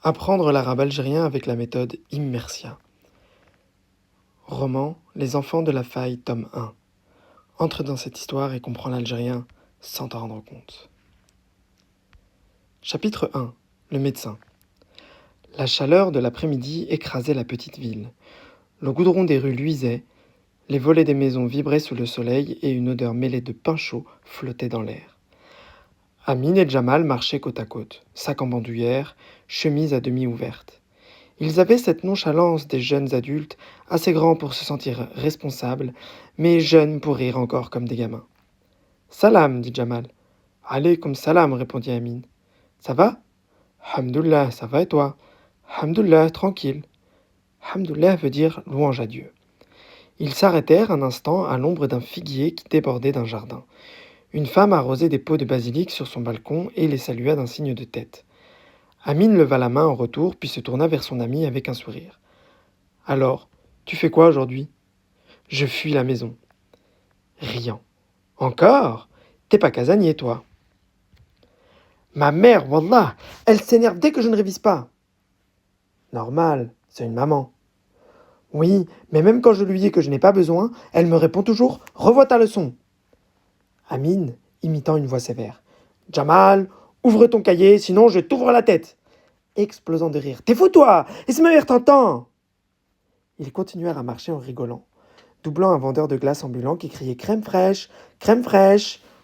Apprendre l'arabe algérien avec la méthode Immersia. Roman Les enfants de la faille, tome 1. Entre dans cette histoire et comprends l'algérien sans t'en rendre compte. Chapitre 1. Le médecin. La chaleur de l'après-midi écrasait la petite ville. Le goudron des rues luisait, les volets des maisons vibraient sous le soleil et une odeur mêlée de pain chaud flottait dans l'air. Amine et Jamal marchaient côte à côte, sac en bandoulière, chemise à demi ouverte. Ils avaient cette nonchalance des jeunes adultes, assez grands pour se sentir responsables, mais jeunes pour rire encore comme des gamins. Salam, dit Jamal. Alaykoum salam, répondit Amine. Ça va? Hamdoullah, ça va et toi? Hamdoullah, tranquille. Hamdoullah veut dire louange à Dieu. Ils s'arrêtèrent un instant à l'ombre d'un figuier qui débordait d'un jardin. Une femme arrosait des pots de basilic sur son balcon et les salua d'un signe de tête. Amine leva la main en retour, puis se tourna vers son ami avec un sourire. Alors, tu fais quoi aujourd'hui? Je fuis la maison. Riant. Encore? T'es pas casanier, toi. Ma mère, wallah, elle s'énerve dès que je ne révise pas. Normal, c'est une maman. Oui, mais même quand je lui dis que je n'ai pas besoin, elle me répond toujours « Revois ta leçon ». Amine, imitant une voix sévère. Jamal, ouvre ton cahier, sinon je t'ouvre la tête. Explosant de rire. T'es fou, toi? Et ce mère t'entend? Ils continuèrent à marcher en rigolant, doublant un vendeur de glace ambulant qui criait crème fraîche,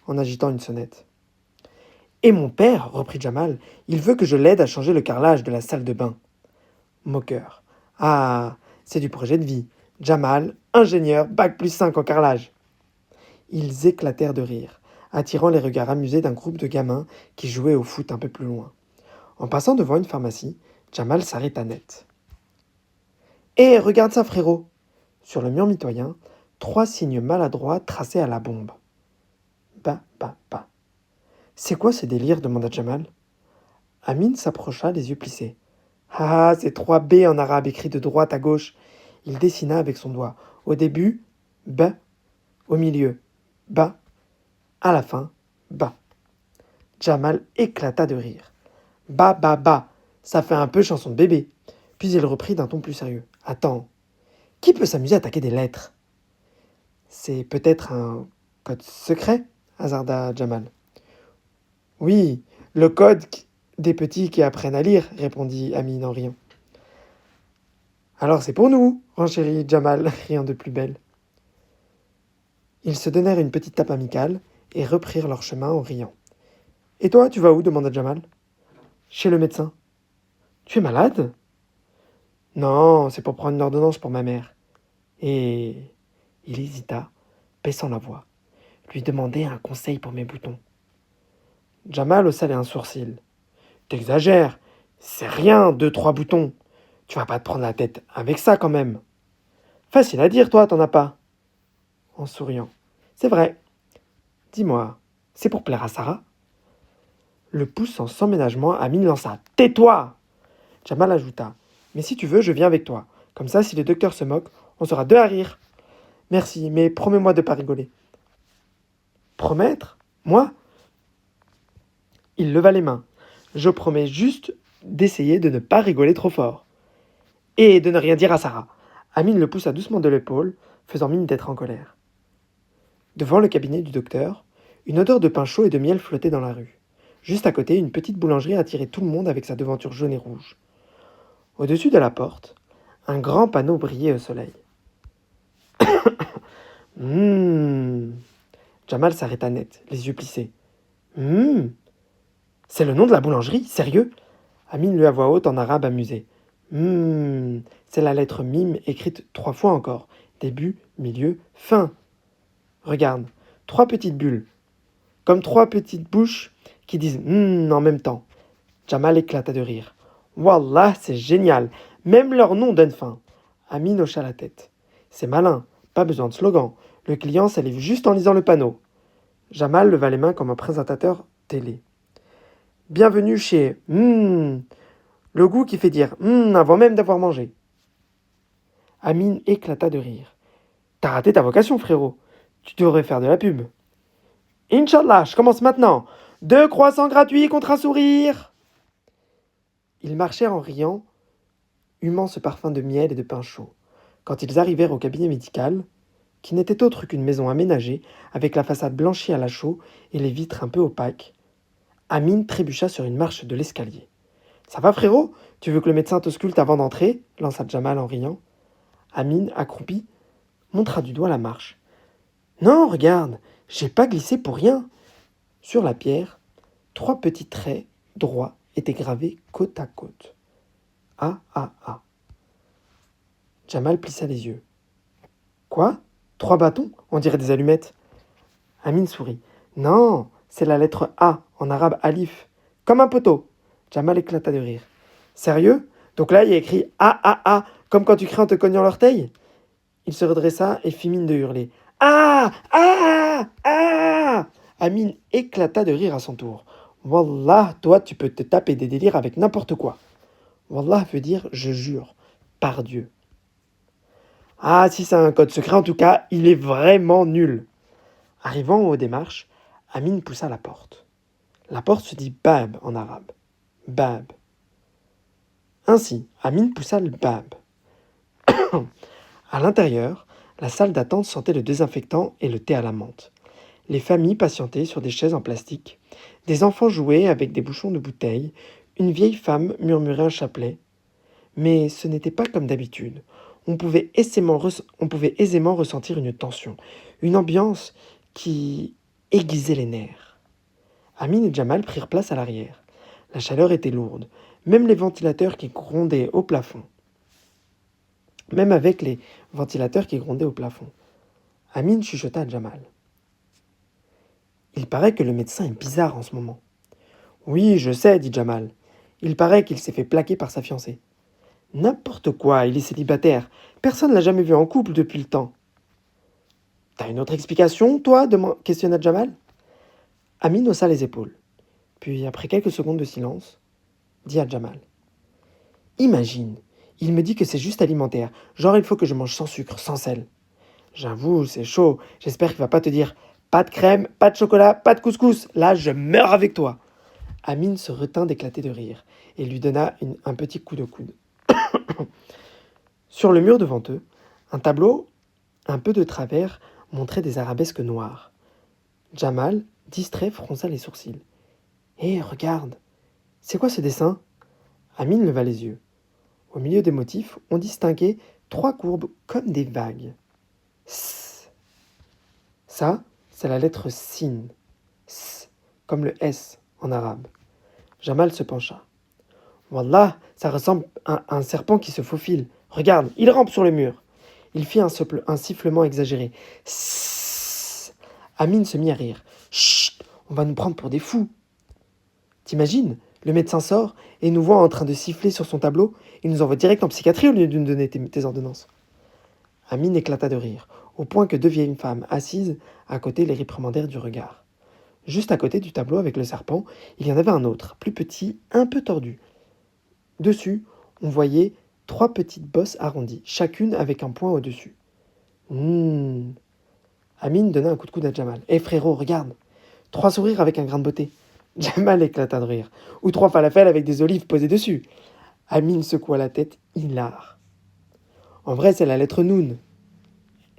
en agitant une sonnette. Et mon père, reprit Jamal, il veut que je l'aide à changer le carrelage de la salle de bain. Moqueur. Ah, c'est du projet de vie. Jamal, ingénieur, bac plus 5 en carrelage. Ils éclatèrent de rire, attirant les regards amusés d'un groupe de gamins qui jouaient au foot un peu plus loin. En passant devant une pharmacie, Jamal s'arrêta net. Hé, regarde ça, frérot! Sur le mur mitoyen, 3 signes maladroits tracés à la bombe. Ba, ba, ba. C'est quoi ce délire? Demanda Jamal. Amine s'approcha, les yeux plissés. Ah, c'est 3 B en arabe écrits de droite à gauche. Il dessina avec son doigt. Au début, ba. Au milieu, ba. À la fin, ba. Jamal éclata de rire. Ba, ba, ba. Ça fait un peu chanson de bébé. Puis il reprit d'un ton plus sérieux. Attends, qui peut s'amuser à attaquer des lettres? C'est peut-être un code secret, hasarda Jamal. Oui, le code des petits qui apprennent à lire, répondit Amine en riant. Alors c'est pour nous, renchérit Jamal, riant de plus belle. Ils se donnèrent une petite tape amicale et reprirent leur chemin en riant. Et toi, tu vas où? Demanda Jamal. Chez le médecin. Tu es malade? Non, c'est pour prendre une ordonnance pour ma mère. Et il hésita, baissant la voix. Lui demander un conseil pour mes boutons. Jamal haussa un sourcil. T'exagères, c'est rien, 2, 3 boutons. Tu vas pas te prendre la tête avec ça quand même. Facile à dire, toi, t'en as pas. En souriant. C'est vrai. Dis-moi, c'est pour plaire à Sarah? Le poussant sans ménagement, Amine lança. Tais-toi! Jamal ajouta. Mais si tu veux, je viens avec toi. Comme ça, si le docteur se moque, on sera 2 à rire. Merci, mais promets-moi de pas rigoler. Promettre? Moi? Il leva les mains. Je promets juste d'essayer de ne pas rigoler trop fort. Et de ne rien dire à Sarah. Amine le poussa doucement de l'épaule, faisant mine d'être en colère. Devant le cabinet du docteur, une odeur de pain chaud et de miel flottait dans la rue. Juste à côté, une petite boulangerie attirait tout le monde avec sa devanture jaune et rouge. Au-dessus de la porte, un grand panneau brillait au soleil. Jamal s'arrêta net, les yeux plissés. C'est le nom de la boulangerie, sérieux? Amine lut à voix haute en arabe amusé. C'est la lettre mime écrite 3 fois encore. Début, milieu, fin. Regarde, 3 petites bulles. Comme 3 petites bouches qui disent en même temps. Jamal éclata de rire. Wallah, c'est génial. Même leur nom donne faim. Amine hocha la tête. C'est malin, pas besoin de slogan. Le client salive juste en lisant le panneau. Jamal leva les mains comme un présentateur télé. Bienvenue chez le goût qui fait dire avant même d'avoir mangé. Amine éclata de rire. T'as raté ta vocation, frérot. Tu devrais faire de la pub. Inch'Allah, je commence maintenant. 2 croissants gratuits contre un sourire. Ils marchèrent en riant, humant ce parfum de miel et de pain chaud. Quand ils arrivèrent au cabinet médical, qui n'était autre qu'une maison aménagée, avec la façade blanchie à la chaux et les vitres un peu opaques, Amine trébucha sur une marche de l'escalier. « Ça va, frérot? Tu veux que le médecin t'ausculte avant d'entrer » lança Jamal en riant. Amine, accroupi, montra du doigt la marche. « Non, regarde, j'ai pas glissé pour rien !» Sur la pierre, 3 petits traits droits étaient gravés côte à côte. A, A, A. Jamal plissa les yeux. « Quoi? 3 bâtons? On dirait des allumettes. » Amine sourit. « Non, c'est la lettre A, en arabe alif. Comme un poteau. » Jamal éclata de rire. « Sérieux? Donc là, il y a écrit A, A, A, comme quand tu cries en te cognant l'orteil ?» Il se redressa et fit mine de hurler. « Ah! Ah! Ah !» Amine éclata de rire à son tour. « Wallah, toi, tu peux te taper des délires avec n'importe quoi. » Wallah veut dire « je jure », par Dieu. Ah, si c'est un code secret, en tout cas, il est vraiment nul. Arrivant au haut des marches, Amine poussa la porte. La porte se dit Bab en arabe. Bab. Ainsi, Amine poussa le Bab. À l'intérieur, la salle d'attente sentait le désinfectant et le thé à la menthe. Les familles patientaient sur des chaises en plastique. Des enfants jouaient avec des bouchons de bouteilles. Une vieille femme murmurait un chapelet. Mais ce n'était pas comme d'habitude. On pouvait aisément ressentir une tension, une ambiance qui aiguisait les nerfs. Amine et Jamal prirent place à l'arrière. La chaleur était lourde, même les ventilateurs qui grondaient au plafond. Même avec les ventilateurs qui grondaient au plafond. Amine chuchota à Jamal. « Il paraît que le médecin est bizarre en ce moment. »« Oui, je sais, dit Jamal. Il paraît qu'il s'est fait plaquer par sa fiancée. »« N'importe quoi, il est célibataire. Personne ne l'a jamais vu en couple depuis le temps. »« T'as une autre explication, toi ?» questionna Jamal. Amine haussa les épaules. Puis, après quelques secondes de silence, dit à Jamal. « Imagine, il me dit que c'est juste alimentaire. Genre, il faut que je mange sans sucre, sans sel. J'avoue, c'est chaud. J'espère qu'il va pas te dire « pas de crème, pas de chocolat, pas de couscous. Là, je meurs avec toi. » Amine se retint d'éclater de rire et lui donna un petit coup de coude. Sur le mur devant eux, un tableau, un peu de travers, montrait des arabesques noires. Jamal, distrait, fronça les sourcils. « Hé, regarde, c'est quoi ce dessin ?» Amine leva les yeux. Au milieu des motifs, on distinguait 3 courbes comme des vagues. S. Ça, c'est la lettre sin. S, comme le S en arabe. Jamal se pencha. Wallah, ça ressemble à un serpent qui se faufile. Regarde, il rampe sur le mur. Il fit un sifflement exagéré. Sss. Amine se mit à rire. Chut, on va nous prendre pour des fous. T'imagines, le médecin sort et nous voit en train de siffler sur son tableau. Il nous envoie direct en psychiatrie au lieu de nous donner tes ordonnances. Amine éclata de rire, au point que 2 vieilles femmes assises à côté les réprimandèrent du regard. Juste à côté du tableau avec le serpent, il y en avait un autre, plus petit, un peu tordu. Dessus, on voyait 3 petites bosses arrondies, chacune avec un point au-dessus. Amine donna un coup de coude à Jamal. « Hé frérot, regarde, 3 sourires avec un grain de beauté. » Jamal éclata de rire. « Ou 3 falafels avec des olives posées dessus. » Amine secoua la tête, hilar. En vrai, c'est la lettre Noun.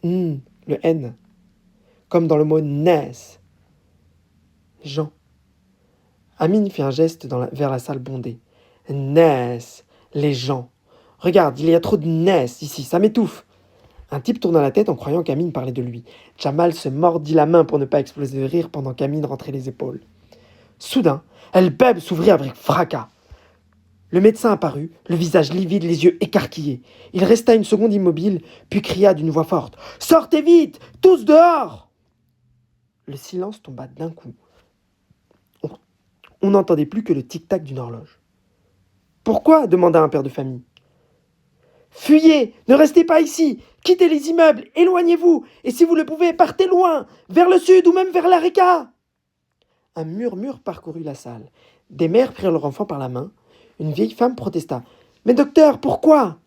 Le N. Comme dans le mot Nas. Jean. Amine fit un geste vers la salle bondée. Nas. Les gens. Regarde, il y a trop de Nas ici, ça m'étouffe. Un type tourna la tête en croyant qu'Amine parlait de lui. Jamal se mordit la main pour ne pas exploser de rire pendant qu'Amine rentrait les épaules. Soudain, El-Beb s'ouvrit avec fracas. Le médecin apparut, le visage livide, les yeux écarquillés. Il resta une seconde immobile, puis cria d'une voix forte. « Sortez vite, tous dehors !» Le silence tomba d'un coup. On n'entendait plus que le tic-tac d'une horloge. « Pourquoi ?» demanda un père de famille. « Fuyez, ne restez pas ici, quittez les immeubles, éloignez-vous, et si vous le pouvez, partez loin, vers le sud ou même vers la Reka !» Un murmure parcourut la salle. Des mères prirent leur enfant par la main. Une vieille femme protesta. « Mais docteur, pourquoi ?»«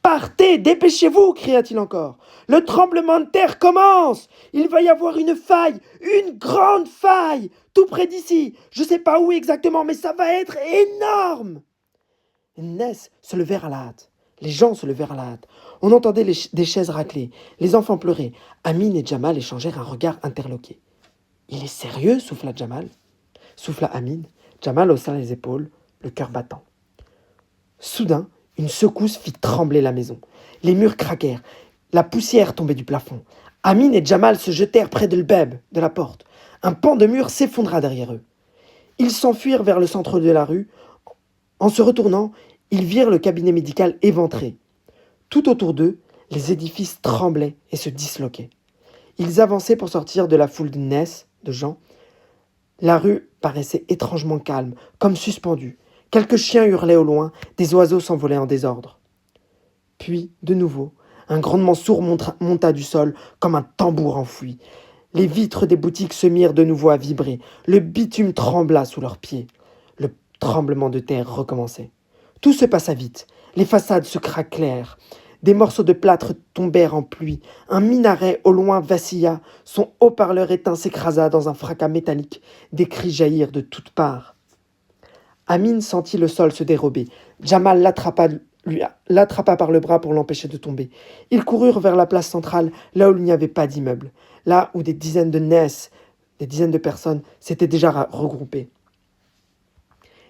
Partez, dépêchez-vous !» cria-t-il encore. « Le tremblement de terre commence. Il va y avoir une faille, une grande faille, tout près d'ici. Je ne sais pas où exactement, mais ça va être énorme !» Inès se levèrent à la hâte. Les gens se levèrent à la hâte. On entendait des chaises racler, les enfants pleurer. Amine et Jamal échangèrent un regard interloqué. « Il est sérieux ?» souffla Amine. Jamal haussa les épaules, le cœur battant. Soudain, une secousse fit trembler la maison. Les murs craquèrent, la poussière tombait du plafond. Amine et Jamal se jetèrent près de l'beb, de la porte. Un pan de mur s'effondra derrière eux. Ils s'enfuirent vers le centre de la rue. En se retournant, ils virent le cabinet médical éventré. Tout autour d'eux, les édifices tremblaient et se disloquaient. Ils avançaient pour sortir de la foule d'Inès, de gens. La rue paraissait étrangement calme, comme suspendue. Quelques chiens hurlaient au loin, des oiseaux s'envolaient en désordre. Puis, de nouveau, un grondement sourd monta du sol comme un tambour enfoui. Les vitres des boutiques se mirent de nouveau à vibrer. Le bitume trembla sous leurs pieds. Le tremblement de terre recommençait. Tout se passa vite. Les façades se craquelèrent. Des morceaux de plâtre tombèrent en pluie. Un minaret au loin vacilla. Son haut-parleur éteint s'écrasa dans un fracas métallique. Des cris jaillirent de toutes parts. Amine sentit le sol se dérober. Jamal l'attrapa par le bras pour l'empêcher de tomber. Ils coururent vers la place centrale, là où il n'y avait pas d'immeuble. Là où des dizaines de personnes s'étaient déjà regroupées.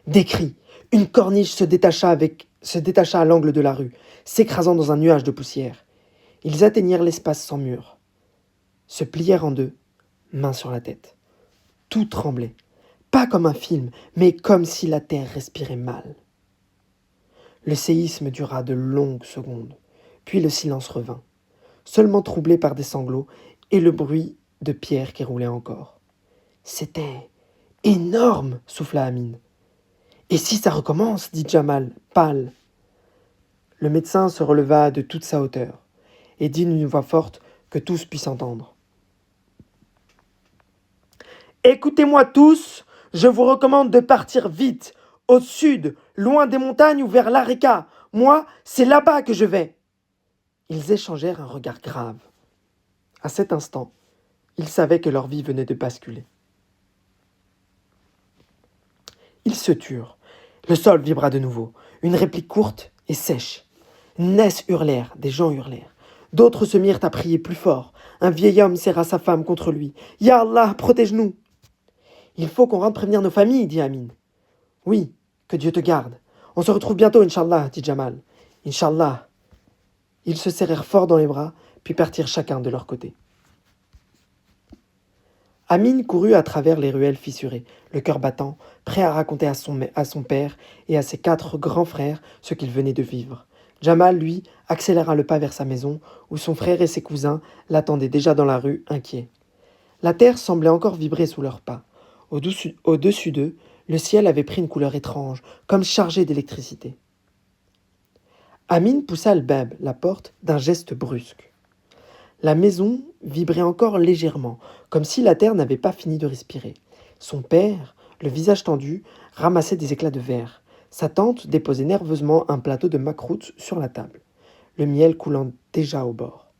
Des cris. Une corniche se détacha à l'angle de la rue, s'écrasant dans un nuage de poussière. Ils atteignirent l'espace sans mur, se plièrent en deux, main sur la tête. Tout tremblait, pas comme un film, mais comme si la terre respirait mal. Le séisme dura de longues secondes, puis le silence revint, seulement troublé par des sanglots et le bruit de pierres qui roulaient encore. « C'était énorme !» souffla Amine. « Et si ça recommence ?» dit Jamal, pâle. Le médecin se releva de toute sa hauteur et dit d'une voix forte que tous puissent entendre. « Écoutez-moi tous, je vous recommande de partir vite, au sud, loin des montagnes ou vers l'Areka. Moi, c'est là-bas que je vais. » Ils échangèrent un regard grave. À cet instant, ils savaient que leur vie venait de basculer. Ils se turent. Le sol vibra de nouveau. Une réplique courte et sèche. Ness hurlèrent, des gens hurlèrent. D'autres se mirent à prier plus fort. Un vieil homme serra sa femme contre lui. « Ya Allah, protège-nous !»« Il faut qu'on rentre prévenir nos familles, » dit Amine. « Oui, que Dieu te garde. On se retrouve bientôt, Inch'Allah, dit Jamal. « Inch'Allah. » Ils se serrèrent fort dans les bras, puis partirent chacun de leur côté. Amine courut à travers les ruelles fissurées, le cœur battant, prêt à raconter à son père et à ses 4 grands frères ce qu'ils venaient de vivre. Jamal, lui, accéléra le pas vers sa maison, où son frère et ses cousins l'attendaient déjà dans la rue, inquiets. La terre semblait encore vibrer sous leurs pas. Au-dessus d'eux, le ciel avait pris une couleur étrange, comme chargé d'électricité. Amine poussa le bab, la porte, d'un geste brusque. La maison vibrait encore légèrement, comme si la terre n'avait pas fini de respirer. Son père, le visage tendu, ramassait des éclats de verre. Sa tante déposait nerveusement un plateau de macroute sur la table, le miel coulant déjà au bord.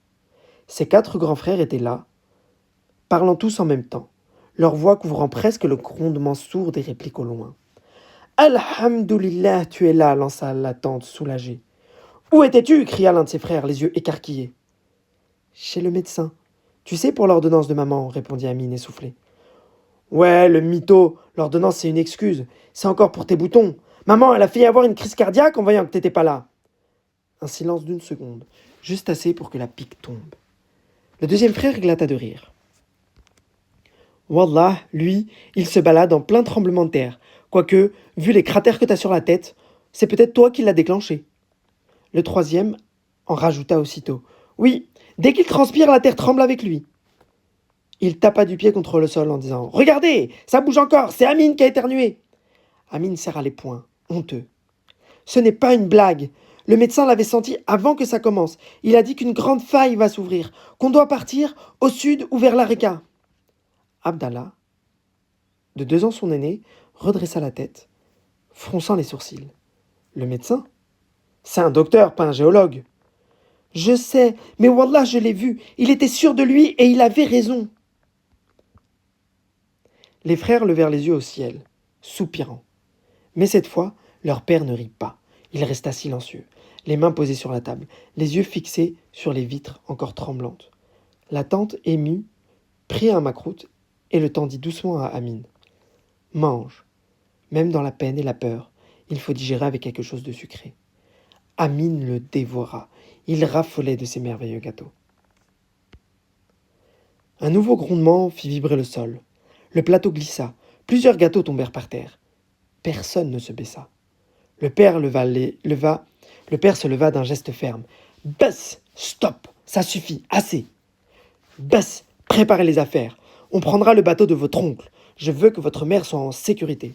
Ses 4 grands frères étaient là, parlant tous en même temps, leur voix couvrant presque le grondement sourd des répliques au loin. « Alhamdulillah, tu es là !» lança la tante soulagée. « Où étais-tu » cria l'un de ses frères, les yeux écarquillés. « Chez le médecin. Tu sais, pour l'ordonnance de maman, » répondit Amine essoufflé. « Ouais, le mytho, l'ordonnance c'est une excuse. C'est encore pour tes boutons. Maman, elle a failli avoir une crise cardiaque en voyant que t'étais pas là. » Un silence d'1 seconde, juste assez pour que la pique tombe. Le deuxième frère éclata de rire. « Wallah, lui, il se balade en plein tremblement de terre. Quoique, vu les cratères que t'as sur la tête, c'est peut-être toi qui l'as déclenché. » Le troisième en rajouta aussitôt. « Oui, dès qu'il transpire, la terre tremble avec lui. » Il tapa du pied contre le sol en disant « Regardez, ça bouge encore, c'est Amine qui a éternué !» Amine serra les poings, honteux. « Ce n'est pas une blague. Le médecin l'avait senti avant que ça commence. Il a dit qu'une grande faille va s'ouvrir, qu'on doit partir au sud ou vers l'Areka. » Abdallah, de 2 ans son aîné, redressa la tête, fronçant les sourcils. « Le médecin ? C'est un docteur, pas un géologue. »« Je sais, mais wallah, je l'ai vu. Il était sûr de lui et il avait raison. » Les frères levèrent les yeux au ciel, soupirant. Mais cette fois, leur père ne rit pas. Il resta silencieux, les mains posées sur la table, les yeux fixés sur les vitres encore tremblantes. La tante, émue, prit un macroute et le tendit doucement à Amine. Mange. Même dans la peine et la peur, il faut digérer avec quelque chose de sucré. Amine le dévora. Il raffolait de ces merveilleux gâteaux. Un nouveau grondement fit vibrer le sol. Le plateau glissa. Plusieurs gâteaux tombèrent par terre. Personne ne se baissa. Le père le père se leva d'un geste ferme. Bess, stop, ça suffit, assez. Bess, préparez les affaires. On prendra le bateau de votre oncle. Je veux que votre mère soit en sécurité.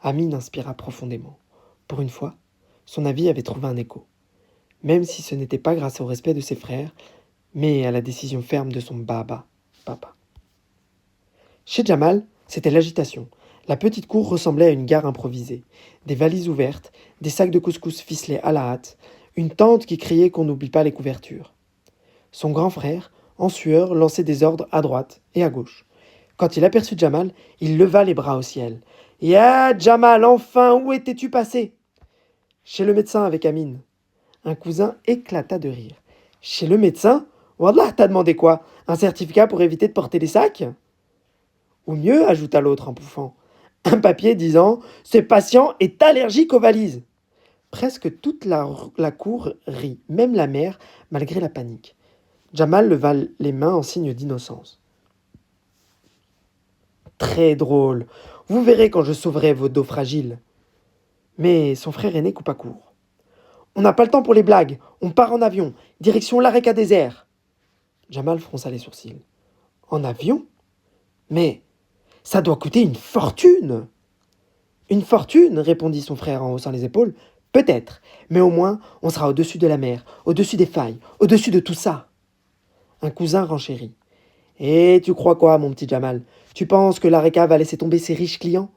Amine inspira profondément. Pour une fois, son avis avait trouvé un écho. Même si ce n'était pas grâce au respect de ses frères, mais à la décision ferme de son papa. Chez Jamal, c'était l'agitation. La petite cour ressemblait à une gare improvisée. Des valises ouvertes, des sacs de couscous ficelés à la hâte, une tante qui criait qu'on n'oublie pas les couvertures. Son grand frère, en sueur, lançait des ordres à droite et à gauche. Quand il aperçut Jamal, il leva les bras au ciel. « Ya, Jamal, enfin, où étais-tu passé ?» Chez le médecin avec Amine. Un cousin éclata de rire. « Chez le médecin ? Wallah, t'as demandé quoi ? Un certificat pour éviter de porter des sacs ?» Ou mieux, ajouta l'autre en pouffant, un papier disant « Ce patient est allergique aux valises !» Presque toute la cour rit, même la mère, malgré la panique. Jamal leva les mains en signe d'innocence. Très drôle. Vous verrez quand je sauverai vos dos fragiles. Mais son frère aîné coupa court. On n'a pas le temps pour les blagues. On part en avion. Direction l'Areka désert. Jamal fronça les sourcils. En avion ? Mais ça doit coûter une fortune. Une fortune, répondit son frère en haussant les épaules. Peut-être, mais au moins on sera au-dessus de la mer, au-dessus des failles, au-dessus de tout ça. Un cousin renchérit. Et tu crois quoi, mon petit Jamal ? Tu penses que l'Areka va laisser tomber ses riches clients ?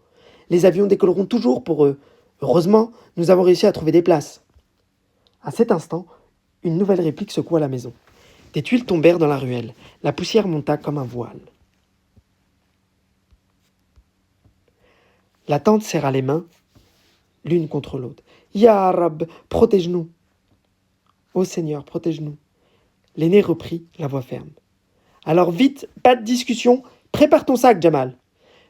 Les avions décolleront toujours pour eux. Heureusement, nous avons réussi à trouver des places. À cet instant, une nouvelle réplique secoua la maison. Des tuiles tombèrent dans la ruelle. La poussière monta comme un voile. La tante serra les mains, l'une contre l'autre. Ya Rab, protège-nous. Ô Seigneur, protège-nous. L'aîné reprit, la voix ferme. Alors vite, pas de discussion, prépare ton sac, Jamal.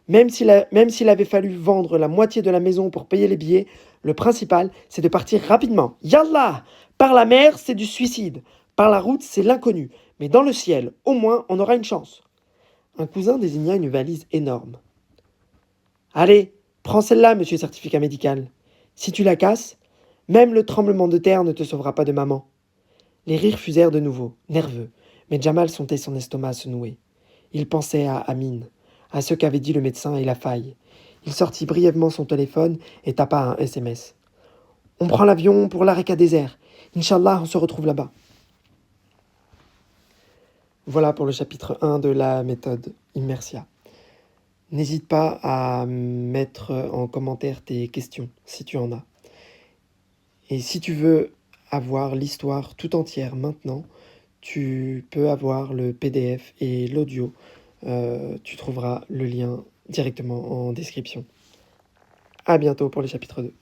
Même s'il avait fallu vendre la moitié de la maison pour payer les billets, le principal, c'est de partir rapidement. Yallah ! Par la mer, c'est du suicide. Par la route, c'est l'inconnu. Mais dans le ciel, au moins, on aura une chance. Un cousin désigna une valise énorme. Allez, prends celle-là, monsieur certificat médical. Si tu la casses, même le tremblement de terre ne te sauvera pas de maman. Les rires fusèrent de nouveau, nerveux, mais Jamal sentait son estomac se nouer. Il pensait à Amine, à ce qu'avait dit le médecin et la faille. Il sortit brièvement son téléphone et tapa un SMS. « On prend l'avion pour l'Areka désert. Inch'Allah, on se retrouve là-bas. » Voilà pour le chapitre 1 de la méthode Immersia. N'hésite pas à mettre en commentaire tes questions, si tu en as. Et si tu veux avoir l'histoire tout entière maintenant, tu peux avoir le PDF et l'audio. Tu trouveras le lien directement en description. À bientôt pour le chapitre 2.